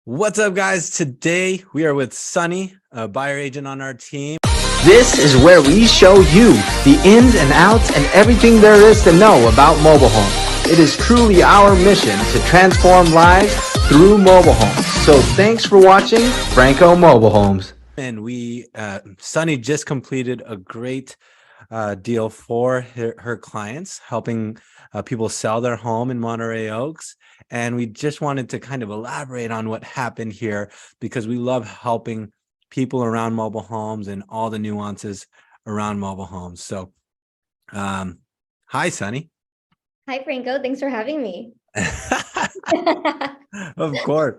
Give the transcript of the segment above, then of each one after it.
What's up, guys? Today we are with Sunny, a buyer agent on our team. This is where we show you the ins and outs and everything there is to know about mobile homes. It is truly our mission to transform lives through mobile homes. So thanks for watching Franco Mobile Homes. And Sunny just completed a great deal for her clients, helping people sell their home in Monterey Oaks. And we just wanted to kind of elaborate on what happened here because we love helping people around mobile homes and all the nuances around mobile homes. So, hi, Sunny. Hi, Franco. Thanks for having me. Of course.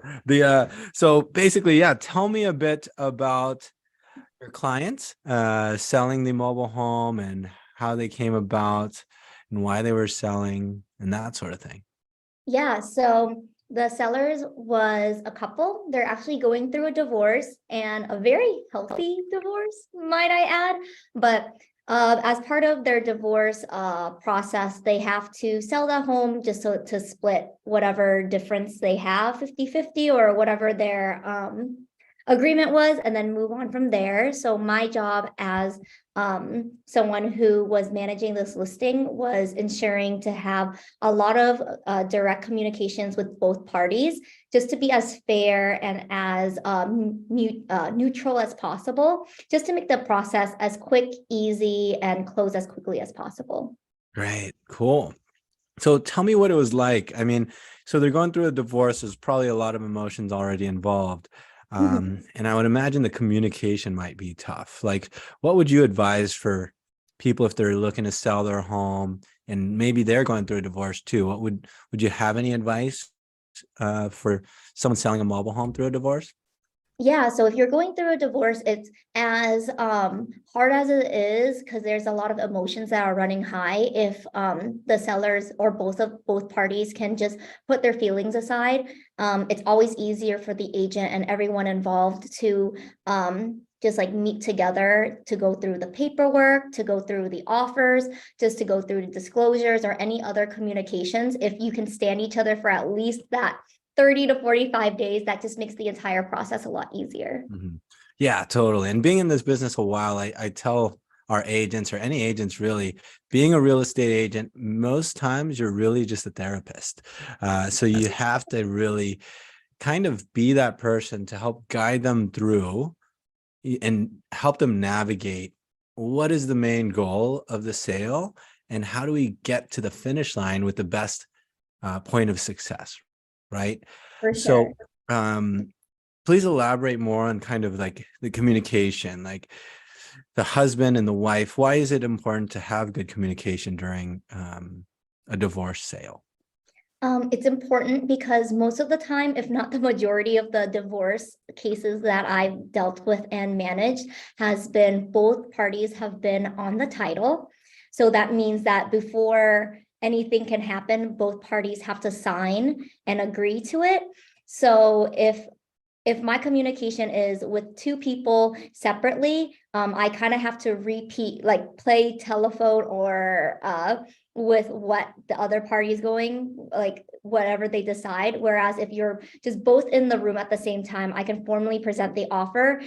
So basically, yeah, tell me a bit about your clients selling the mobile home and how they came about and why they were selling and that sort of thing. Yeah, so the sellers was a couple. They're actually going through a divorce and a very healthy divorce, might I add. But as part of their divorce process, they have to sell the home just to split whatever difference they have, 50-50 or whatever their agreement was, and then move on from there. So my job as someone who was managing this listing was ensuring to have a lot of direct communications with both parties, just to be as fair and as neutral as possible, just to make the process as quick, easy, and close as quickly as possible. Great, cool. So tell me what it was like. I mean, so they're going through a divorce. There's probably a lot of emotions already involved. And I would imagine the communication might be tough. Like, what would you advise for people if they're looking to sell their home and maybe they're going through a divorce too? Would you have any advice for someone selling a mobile home through a divorce? Yeah, so if you're going through a divorce, it's as hard as it is because there's a lot of emotions that are running high. If the sellers or both parties can just put their feelings aside, it's always easier for the agent and everyone involved to just like meet together to go through the paperwork, to go through the offers, just to go through the disclosures or any other communications. If you can stand each other for at least that 30 to 45 days, that just makes the entire process a lot easier. Mm-hmm. Yeah, totally. And being in this business a while, I tell our agents or any agents really, being a real estate agent, most times you're really just a therapist. So you have to really kind of be that person to help guide them through and help them navigate what is the main goal of the sale and how do we get to the finish line with the best point of success, right? For sure. So please elaborate more on kind of like the communication, like the husband and the wife. Why is it important to have good communication during a divorce sale? It's important because most of the time, if not the majority of the divorce cases that I've dealt with and managed, has been both parties have been on the title. So that means that before anything can happen, both parties have to sign and agree to it. So if my communication is with two people separately, I kind of have to repeat, like play telephone or with what the other party is going, like whatever they decide. Whereas if you're just both in the room at the same time, I can formally present the offer,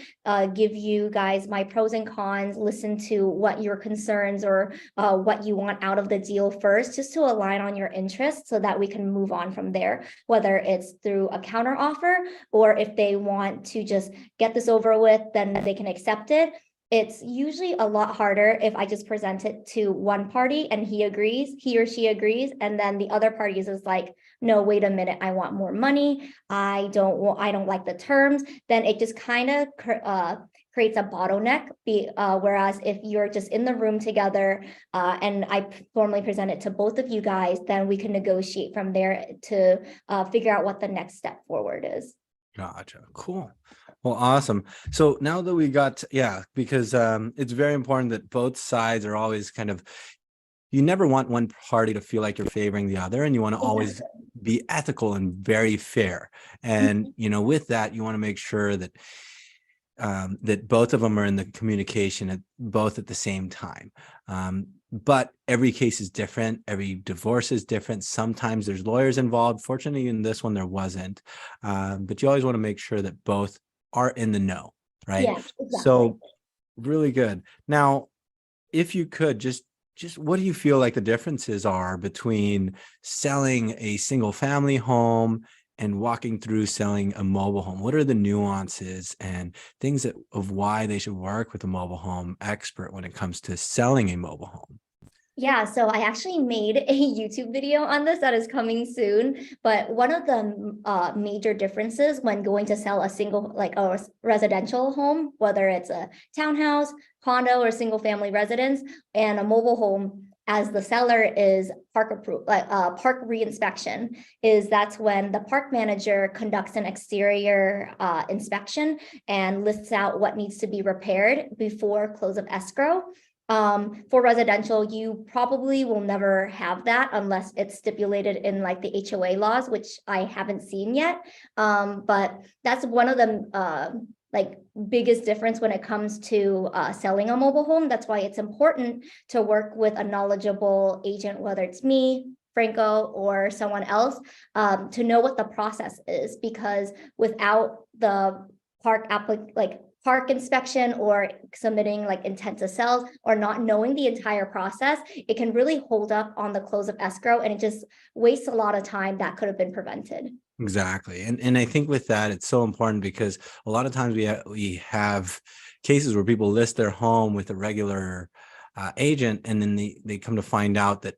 give you guys my pros and cons, listen to what your concerns or what you want out of the deal first, just to align on your interests so that we can move on from there, whether it's through a counter offer or if they want to just get this over with, then they can accept it. It's usually a lot harder if I just present it to one party and he or she agrees, and then the other parties is like, no, wait a minute, I want more money. I don't like the terms. Then it just kind of creates a bottleneck. Whereas if you're just in the room together and I formally present it to both of you guys, then we can negotiate from there to figure out what the next step forward is. Gotcha. Cool. Well, awesome. So now that we got, because it's very important that both sides are always kind of, you never want one party to feel like you're favoring the other, and you want to always be ethical and very fair. And, with that, you want to make sure that that both of them are in the communication both at the same time. but every case is different. Every divorce is different. Sometimes there's lawyers involved. Fortunately, in this one, there wasn't. But you always want to make sure that both are in the know, right? Yeah, exactly. So really good. Now, if you could just what do you feel like the differences are between selling a single family home and walking through selling a mobile home? What are the nuances and things of why they should work with a mobile home expert when it comes to selling a mobile home? Yeah, so I actually made a YouTube video on this that is coming soon. But one of the major differences when going to sell a single, like a residential home, whether it's a townhouse, condo, or single family residence, and a mobile home, as the seller is park approved, like park reinspection, is that's when the park manager conducts an exterior inspection and lists out what needs to be repaired before close of escrow. For residential, you probably will never have that unless it's stipulated in like the HOA laws, which I haven't seen yet. But that's one of the like biggest difference when it comes to selling a mobile home. That's why it's important to work with a knowledgeable agent, whether it's me, Franco, or someone else, to know what the process is, because without the park inspection or submitting like intent to sell or not knowing the entire process, it can really hold up on the close of escrow, and it just wastes a lot of time that could have been prevented. Exactly. And I think with that, it's so important because a lot of times we have cases where people list their home with a regular agent, and then they come to find out that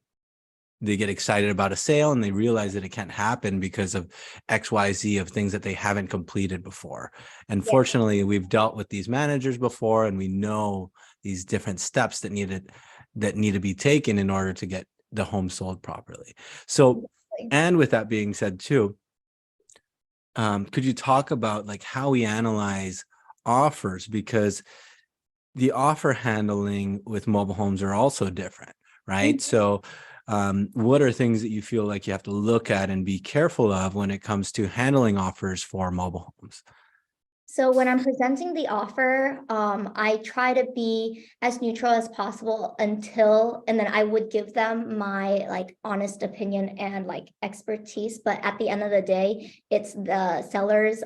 they get excited about a sale and they realize that it can't happen because of XYZ of things that they haven't completed before. And fortunately, we've dealt with these managers before, and we know these different steps that need to be taken in order to get the home sold properly. So, and with that being said too, could you talk about like how we analyze offers? Because the offer handling with mobile homes are also different, right? So what are things that you feel like you have to look at and be careful of when it comes to handling offers for mobile homes? So when I'm presenting the offer, I try to be as neutral as possible and then I would give them my like honest opinion and like expertise. But at the end of the day, it's the seller's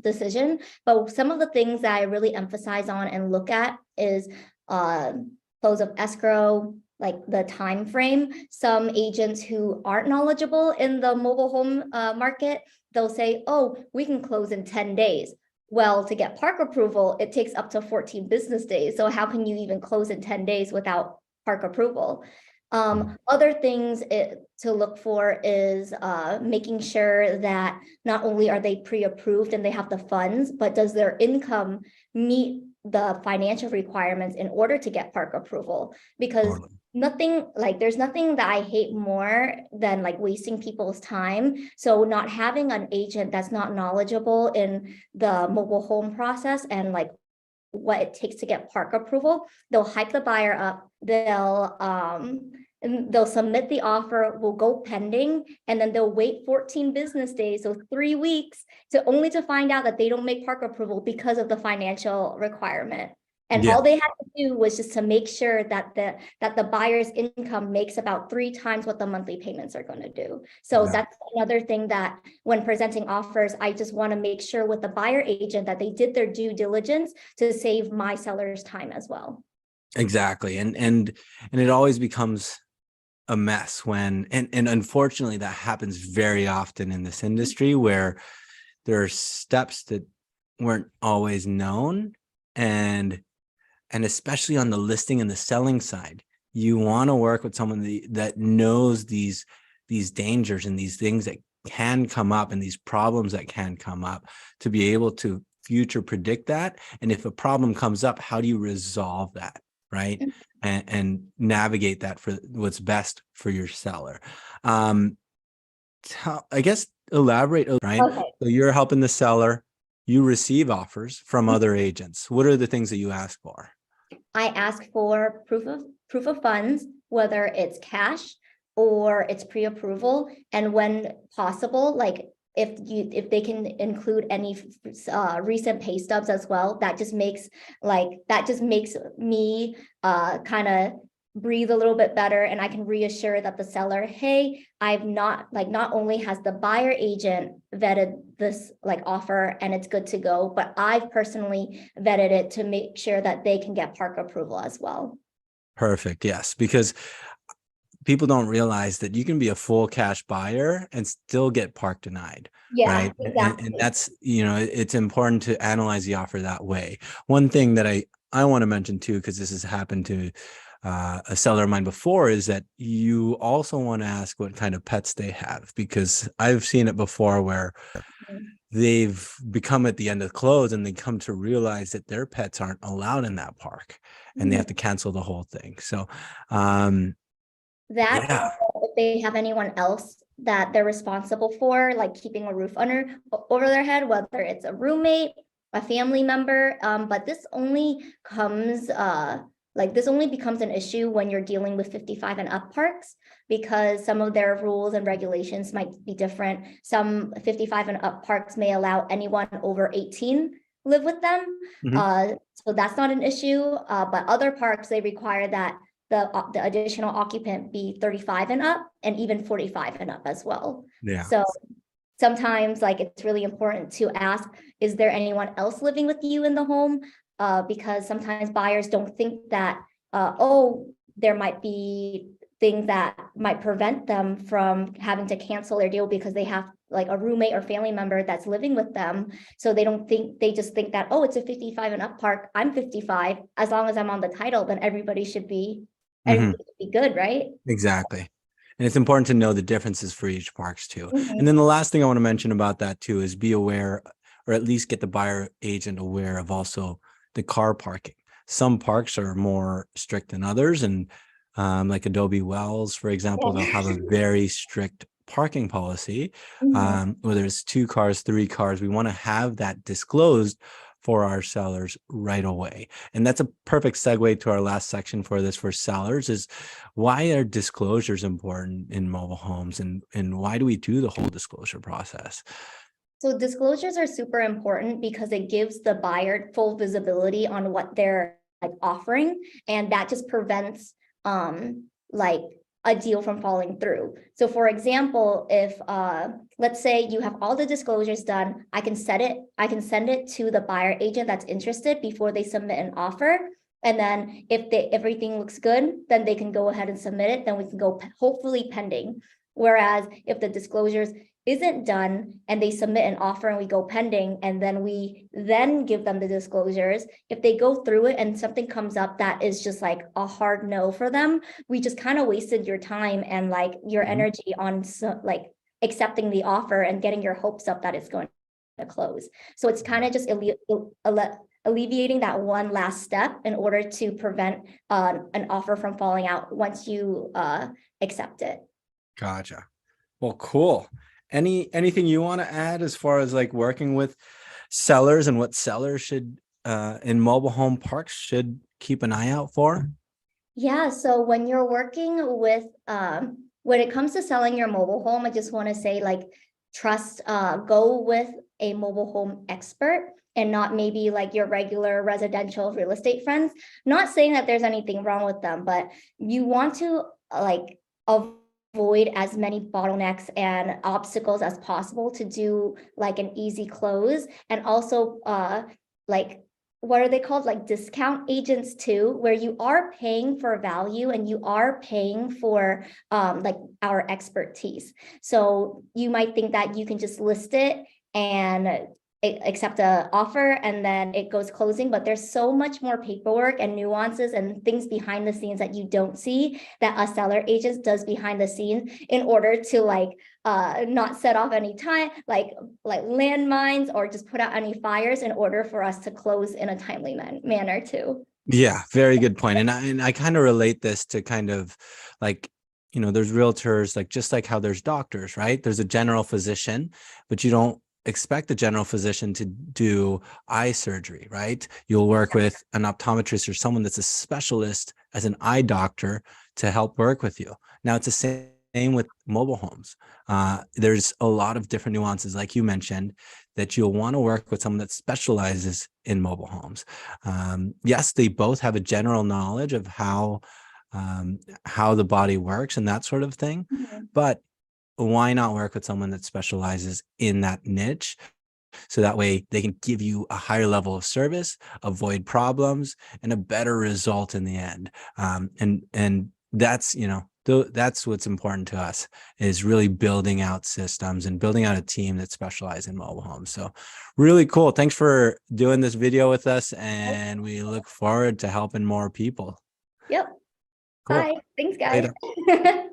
decision. But some of the things that I really emphasize on and look at is close of escrow, like the time frame. Some agents who aren't knowledgeable in the mobile home market, they'll say, oh, we can close in 10 days. Well, to get park approval, it takes up to 14 business days. So how can you even close in 10 days without park approval? Other things to look for is making sure that not only are they pre-approved and they have the funds, but does their income meet the financial requirements in order to get park approval? Because there's nothing that I hate more than like wasting people's time. So not having an agent that's not knowledgeable in the mobile home process and like what it takes to get park approval, they'll hype the buyer up, they'll submit the offer, will go pending, and then they'll wait 14 business days, so 3 weeks, to find out that they don't make park approval because of the financial requirement. And all they had to do was just to make sure that the buyer's income makes about 3 times what the monthly payments are going to do. So that's another thing that when presenting offers, I just want to make sure with the buyer agent that they did their due diligence to save my seller's time as well. Exactly. And it always becomes a mess when, and unfortunately that happens very often in this industry, where there are steps that weren't always known, and especially on the listing and the selling side, you want to work with someone that knows these dangers and these things that can come up and these problems that can come up, to be able to future predict that. And if a problem comes up, how do you resolve that, right? And navigate that for what's best for your seller. I guess elaborate, right? Okay. So you're helping the seller, you receive offers from other agents. What are the things that you ask for? I ask for proof of funds, whether it's cash or it's pre-approval, and when possible, like if they can include any recent pay stubs as well, that just makes me kind of breathe a little bit better, and I can reassure that the seller, hey, I've not only has the buyer agent vetted this offer and it's good to go, but I've personally vetted it to make sure that they can get park approval as well. Perfect. Yes, because people don't realize that you can be a full cash buyer and still get park denied. Yeah, right. exactly. And that's, it's important to analyze the offer that way. One thing that I want to mention too, because this has happened to a seller of mine before, is that you also want to ask what kind of pets they have, because I've seen it before where they've become at the end of the close and they come to realize that their pets aren't allowed in that park and they have to cancel the whole thing. So, that yeah. if they have anyone else that they're responsible for, like keeping a roof over their head, whether it's a roommate, a family member, but this only comes this only becomes an issue when you're dealing with 55 and up parks, because some of their rules and regulations might be different. Some 55 and up parks may allow anyone over 18 live with them. So that's not an issue, but other parks, they require that the additional occupant be 35 and up, and even 45 and up as well. Yeah. So sometimes it's really important to ask, is there anyone else living with you in the home? Because sometimes buyers don't think that, there might be things that might prevent them from having to cancel their deal because they have a roommate or family member that's living with them. So they just think that, it's a 55 and up park, I'm 55, as long as I'm on the title, then everybody should be good, right? Exactly. And it's important to know the differences for each parks too. And then the last thing I want to mention about that too is be aware, or at least get the buyer agent aware of also the car parking. Some parks are more strict than others. And like Adobe Wells, for example, they'll have a very strict parking policy. Whether it's 2 cars, 3 cars, we want to have that disclosed for our sellers right away. And that's a perfect segue to our last section for sellers, is why are disclosures important in mobile homes, and why do we do the whole disclosure process? So disclosures are super important because it gives the buyer full visibility on what they're offering, and that just prevents a deal from falling through. So for example, if let's say you have all the disclosures done, I can send it to the buyer agent that's interested before they submit an offer. And then if everything looks good, then they can go ahead and submit it. Then we can go hopefully pending. Whereas if the disclosures isn't done and they submit an offer and we go pending, and then we give them the disclosures, if they go through it and something comes up that is just a hard no for them, we just kind of wasted your time and your energy on accepting the offer and getting your hopes up that it's going to close. So it's kind of just alleviating that one last step in order to prevent an offer from falling out once you accept it. Gotcha. Well, cool. Anything you want to add as far as working with sellers and what sellers should in mobile home parks should keep an eye out for? Yeah, so when you're working with when it comes to selling your mobile home, I just want to say go with a mobile home expert and not maybe your regular residential real estate friends. Not saying that there's anything wrong with them, but you want to avoid as many bottlenecks and obstacles as possible to do an easy close. And also what are they called, discount agents too, where you are paying for value and you are paying for our expertise. So you might think that you can just list it and accept an offer and then it goes closing, but there's so much more paperwork and nuances and things behind the scenes that you don't see that a seller agent does behind the scenes in order to not set off any time landmines or just put out any fires in order for us to close in a timely manner too. Yeah, very good point. And I kind of relate this to kind of there's realtors, just like how there's doctors, right? There's a general physician, but you don't expect the general physician to do eye surgery, right? You'll work with an optometrist or someone that's a specialist as an eye doctor to help work with you. Now it's the same with mobile homes. There's a lot of different nuances, like you mentioned, that you'll want to work with someone that specializes in mobile homes. Yes, they both have a general knowledge of how how the body works and that sort of thing. Mhm. But why not work with someone that specializes in that niche? So that way they can give you a higher level of service, avoid problems, and a better result in the end. And that's, that's what's important to us, is really building out systems and building out a team that specializes in mobile homes. So really cool. Thanks for doing this video with us, and we look forward to helping more people. Yep. Cool. Bye. Thanks, guys. Later.